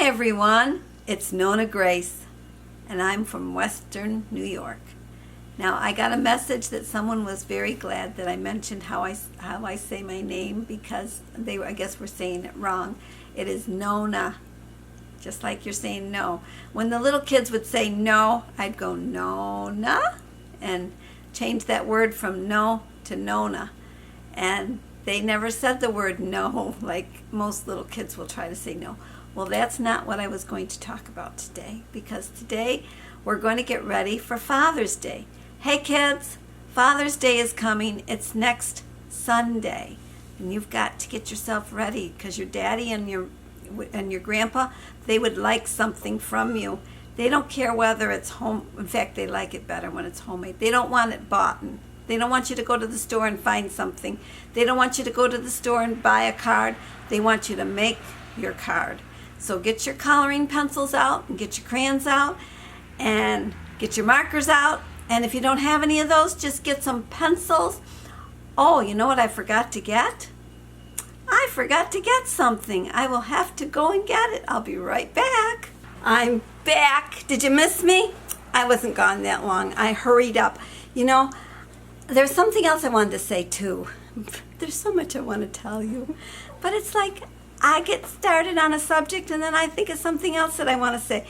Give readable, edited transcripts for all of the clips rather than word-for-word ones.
Hi everyone, it's NonnaGrace, and I'm from Western New York. Now I got a message that someone was very glad that I mentioned how I say my name, because I guess were saying it wrong. It is Nonna, just like you're saying no. When the little kids would say no, I'd go Nonna and change that word from no to Nonna. And they never said the word no like most little kids will try to say no. Well, that's not what I was going to talk about today, because today we're going to get ready for Father's Day. Hey kids, Father's Day is coming. It's next Sunday, and you've got to get yourself ready, because your daddy and your grandpa, they would like something from you. They don't care whether it's home. In fact, they like it better when it's homemade. They don't want it bought. They don't want you to go to the store and find something. They don't want you to go to the store and buy a card. They want you to make your card. So get your coloring pencils out, and get your crayons out, and get your markers out. And if you don't have any of those, just get some pencils. Oh, you know what I forgot to get? I forgot to get something. I will have to go and get it. I'll be right back. I'm back. Did you miss me? I wasn't gone that long. I hurried up. You know, there's something else I wanted to say too. There's so much I want to tell you. But it's like I get started on a subject and then I think of something else that I want to say.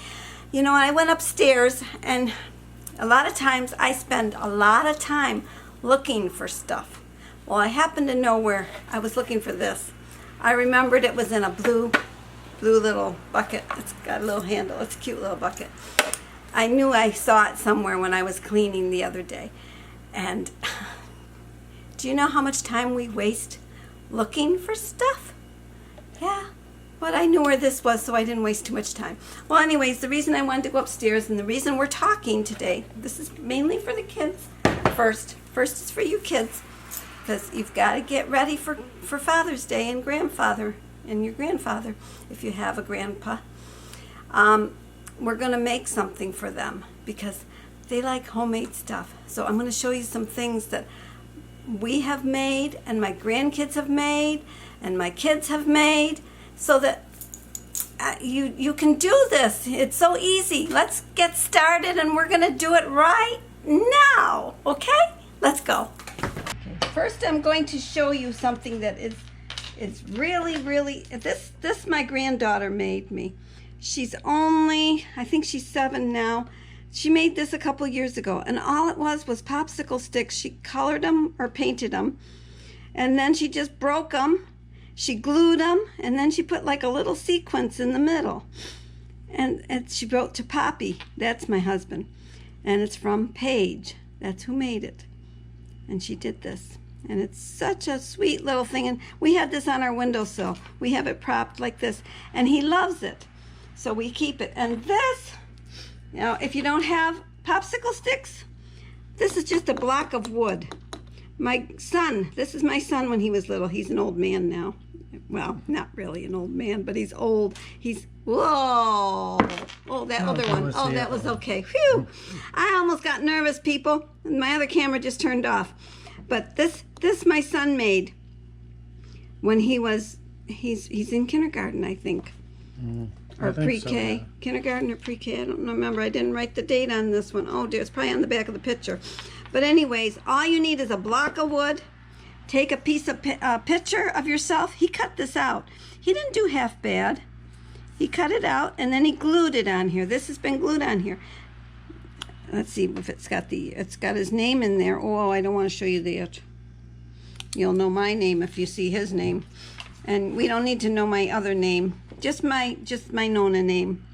You know, I went upstairs, and a lot of times I spend a lot of time looking for stuff. Well, I happened to know where I was looking for this. I remembered it was in a blue little bucket. It's got a little handle. It's a cute little bucket. I knew I saw it somewhere when I was cleaning the other day. And do you know how much time we waste looking for stuff? Yeah, but I knew where this was, so I didn't waste too much time. Well, anyways, the reason I wanted to go upstairs, and the reason we're talking today, this is mainly for the kids first. First is for you kids, because you've got to get ready for Father's Day, and grandfather and your grandfather, if you have a grandpa. We're going to make something for them, because they like homemade stuff. So I'm going to show you some things that we have made, and my grandkids have made, and my kids have made, so that you can do this. It's so easy. Let's get started, and we're going to do it right now. Okay? Let's go. Okay. First, I'm going to show you something that is really this my granddaughter made me. She's only, I think she's 7 now. She made this a couple years ago, and all it was popsicle sticks. She colored them or painted them, and then she just broke them. She glued them, and then she put like a little sequence in the middle. And she wrote to Poppy. That's my husband. And it's from Paige. That's who made it. And she did this. And it's such a sweet little thing. And we had this on our windowsill. We have it propped like this. And he loves it. So we keep it. And this, now, if you don't have popsicle sticks, this is just a block of wood. My son, this is my son when he was little. He's an old man now. Well, not really an old man, but he's old. He's, whoa. Oh, that other one. Oh, that was okay. Phew. I almost got nervous, people. My other camera just turned off. But this my son made when he was, he's in kindergarten, I think. Or pre-K, so, yeah. Kindergarten or pre-K, I don't remember. I didn't write the date on this one. Oh dear, it's probably on the back of the picture. But anyways, all you need is a block of wood. Take a piece of picture of yourself. He cut this out. He didn't do half bad. He cut it out, and then he glued it on here. This has been glued on here. Let's see if it's got his name in there. Oh, I don't want to show you that. You'll know my name if you see his name. And we don't need to know my other name. Just my Nonna name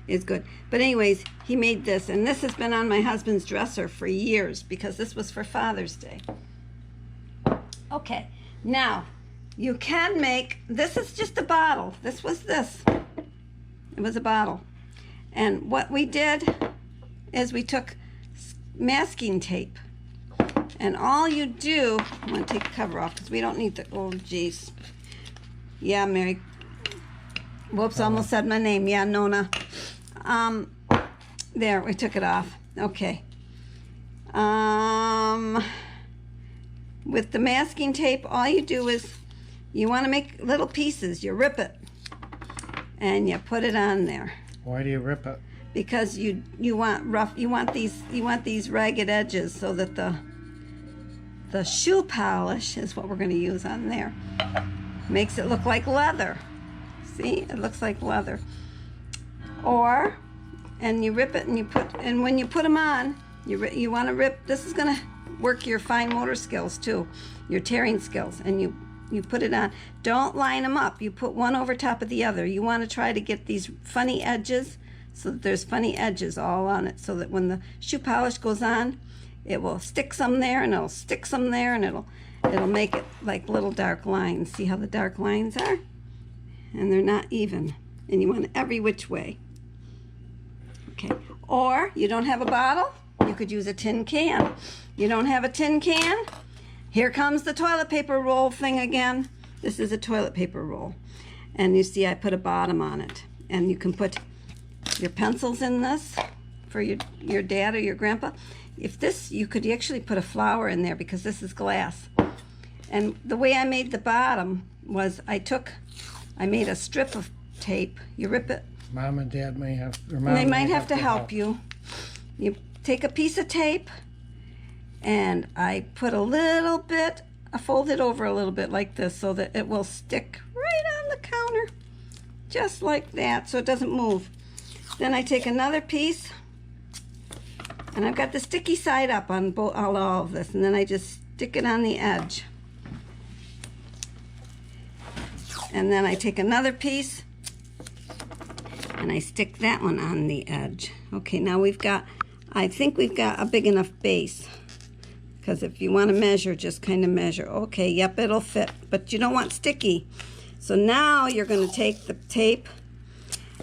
is good. But anyways, he made this, and this has been on my husband's dresser for years, because this was for Father's Day. Okay, now you can make, this is just a bottle. This was this. It was a bottle. And what we did is we took masking tape, and all you do, I'm going to take the cover off because we don't need the, oh geez. Yeah, Mary. Whoops, almost said my name. Yeah, Nonna. There, we took it off. Okay. With the masking tape, all you do is, you want to make little pieces. You rip it. and you put it on there. Why do you rip it? Because you want these ragged edges so that the shoe polish is what we're going to use on there. Makes it look like leather. See, it looks like leather. And you rip it and when you put them on, you want to rip. This is going to work your fine motor skills too, your tearing skills, and you put it on. Don't line them up. You put one over top of the other. You want to try to get these funny edges so that there's funny edges all on it, so that when the shoe polish goes on, it will stick some there and it'll stick some there, and it'll make it like little dark lines. See how the dark lines are? And they're not even. And you want it every which way. Okay. Or you don't have a bottle, you could use a tin can. You don't have a tin can? Here comes the toilet paper roll thing again. This is a toilet paper roll. And you see I put a bottom on it. And you can put your pencils in this for your dad or your grandpa. If this, you could actually put a flower in there because this is glass. And the way I made the bottom was I made a strip of tape. You rip it. Mom and Dad may have, they might have to help you. You take a piece of tape, and I put a little bit, I fold it over a little bit like this so that it will stick right on the counter, just like that, so it doesn't move. Then I take another piece, and I've got the sticky side up on all of this, and then I just stick it on the edge. And then I take another piece, and I stick that one on the edge. Okay, now I think we've got a big enough base, because if you want to measure, just kind of measure. Okay, yep, it'll fit, but you don't want sticky. So now you're going to take the tape,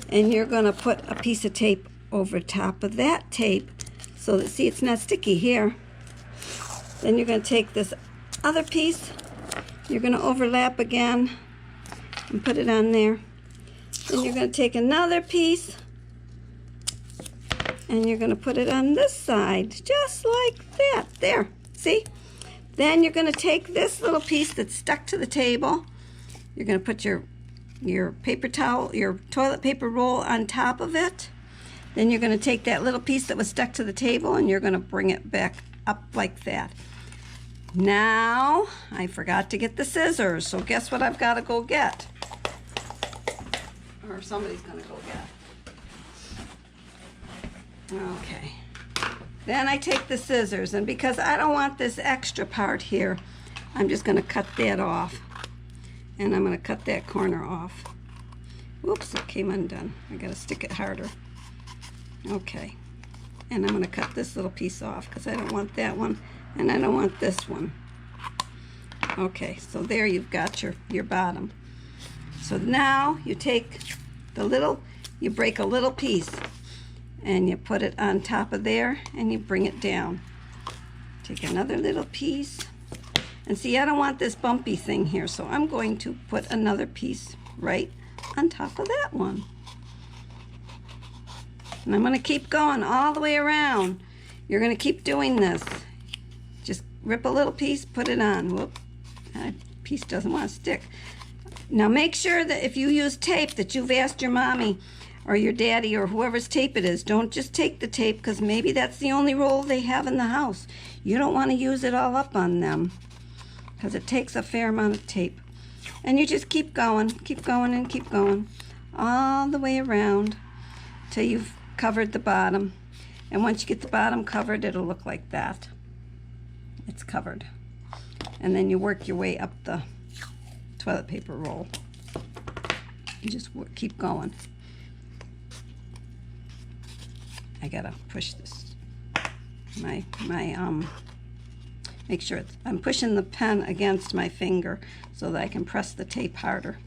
and you're going to put a piece of tape over top of that tape, so that, see, it's not sticky here. Then you're going to take this other piece, you're going to overlap again, and put it on there. Then you're going to take another piece, and you're going to put it on this side, just like that. There, see? Then you're going to take this little piece that's stuck to the table. You're going to put your paper towel, your toilet paper roll on top of it. Then you're going to take that little piece that was stuck to the table, and you're going to bring it back up like that. Now, I forgot to get the scissors, so guess what I've got to go get? Or somebody's going to go get. Okay. Then I take the scissors, and because I don't want this extra part here, I'm just going to cut that off. And I'm going to cut that corner off. Whoops, it came undone. I got to stick it harder. Okay. And I'm going to cut this little piece off because I don't want that one, and I don't want this one. Okay, so there you've got your bottom. So now you take you break a little piece, and you put it on top of there, and you bring it down. Take another little piece, and see, I don't want this bumpy thing here, so I'm going to put another piece right on top of that one. And I'm going to keep going all the way around. You're going to keep doing this. Just rip a little piece, put it on. Whoop, that piece doesn't want to stick. Now make sure that if you use tape that you've asked your mommy or your daddy or whoever's tape it is. Don't just take the tape because maybe that's the only roll they have in the house. You don't want to use it all up on them because it takes a fair amount of tape. And you just keep going and keep going all the way around till you've covered the bottom. And once you get the bottom covered, it'll look like that. It's covered. And then you work your way up the toilet paper roll. You just keep going. I gotta push this. Make sure I'm pushing the pen against my finger so that I can press the tape harder.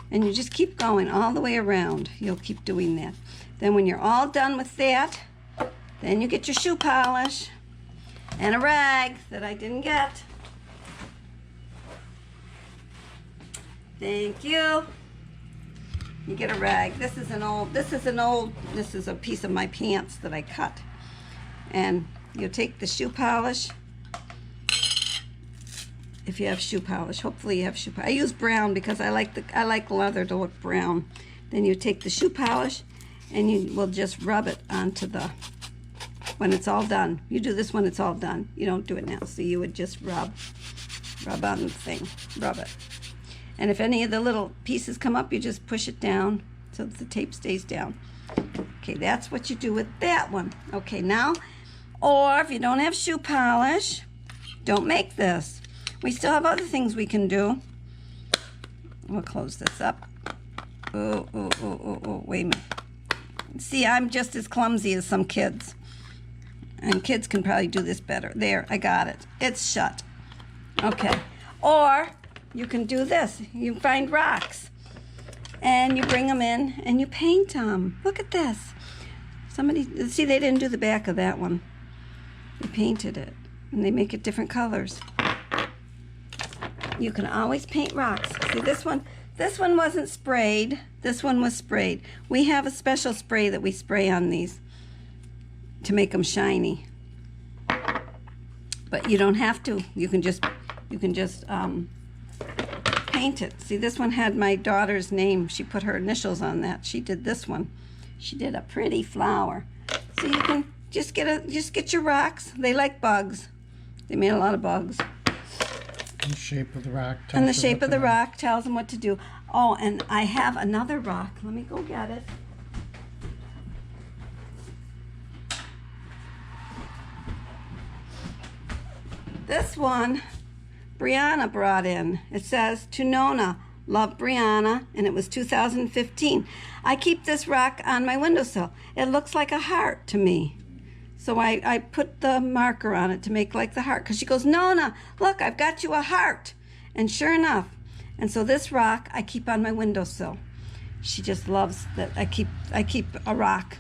And you just keep going all the way around. You'll keep doing that. Then when you're all done with that, then you get your shoe polish and a rag that I didn't get. Thank you. You get a rag. This is a piece of my pants that I cut. And you take the shoe polish. If you have shoe polish, hopefully you have shoe polish. I use brown because I like leather to look brown. then you take the shoe polish and you will just rub it onto the, when it's all done. You do this when it's all done. You don't do it now. So you would just rub on the thing, rub it. And if any of the little pieces come up, you just push it down so that the tape stays down. Okay, that's what you do with that one. Okay, now, or if you don't have shoe polish, don't make this. We still have other things we can do. We'll close this up. Oh, wait a minute. See, I'm just as clumsy as some kids. And kids can probably do this better. There, I got it. It's shut. Okay. Or you can do this. You find rocks. And you bring them in and you paint them. Look at this. Somebody, see, they didn't do the back of that one. They painted it. And they make it different colors. You can always paint rocks. See, this one wasn't sprayed. This one was sprayed. We have a special spray that we spray on these to make them shiny. But you don't have to. You can just paint it. See, this one had my daughter's name. She put her initials on that. She did this one. She did a pretty flower. So you can just get your rocks. They like bugs. They made a lot of bugs. The shape of the rock. And the shape of the rock tells them what to do. Oh, and I have another rock. Let me go get it. This one, Brianna brought in. It says, to Nonna, love Brianna, and it was 2015. I keep this rock on my windowsill. It looks like a heart to me. So I put the marker on it to make like the heart. Because she goes, Nonna, look, I've got you a heart. And sure enough. And so this rock I keep on my windowsill. She just loves that I keep a rock.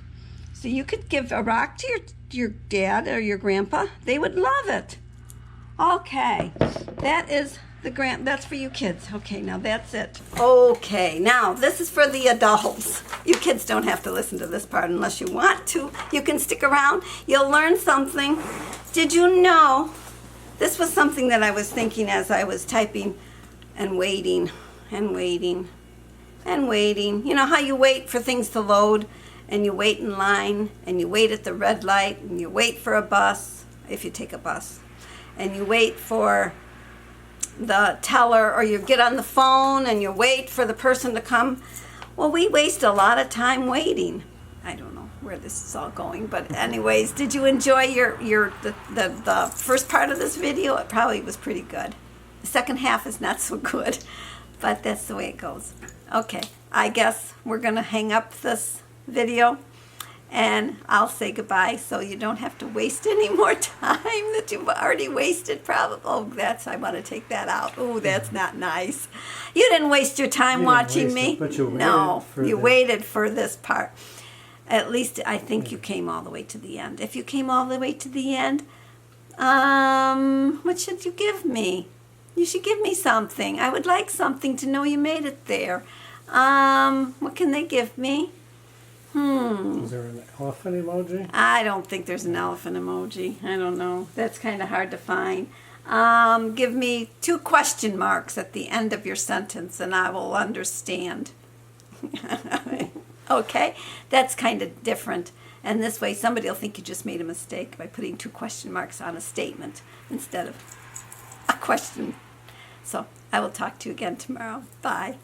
So you could give a rock to your dad or your grandpa. They would love it. Okay, that's for you kids. Okay, now that's it. Okay, now this is for the adults. You kids don't have to listen to this part unless you want to. You can stick around. You'll learn something. Did you know, this was something that I was thinking as I was typing and waiting and waiting and waiting. You know how you wait for things to load and you wait in line and you wait at the red light and you wait for a bus, if you take a bus. And you wait for the teller, or you get on the phone and you wait for the person to come. Well, we waste a lot of time waiting. I don't know where this is all going, but anyways, did you enjoy the first part of this video? It probably was pretty good. The second half is not so good, but that's the way it goes. Okay, I guess we're gonna hang up this video. And I'll say goodbye so you don't have to waste any more time that you've already wasted probably. Oh, I want to take that out. Oh, that's not nice. You didn't waste your time watching me. But you waited for this part. At least I think you came all the way to the end. If you came all the way to the end, what should you give me? You should give me something. I would like something to know you made it there. What can they give me? Is there an elephant emoji? I don't think there's an elephant emoji. I don't know. That's kind of hard to find. Give me 2 question marks at the end of your sentence and I will understand. Okay? That's kind of different. And this way somebody will think you just made a mistake by putting 2 question marks on a statement instead of a question. So I will talk to you again tomorrow. Bye.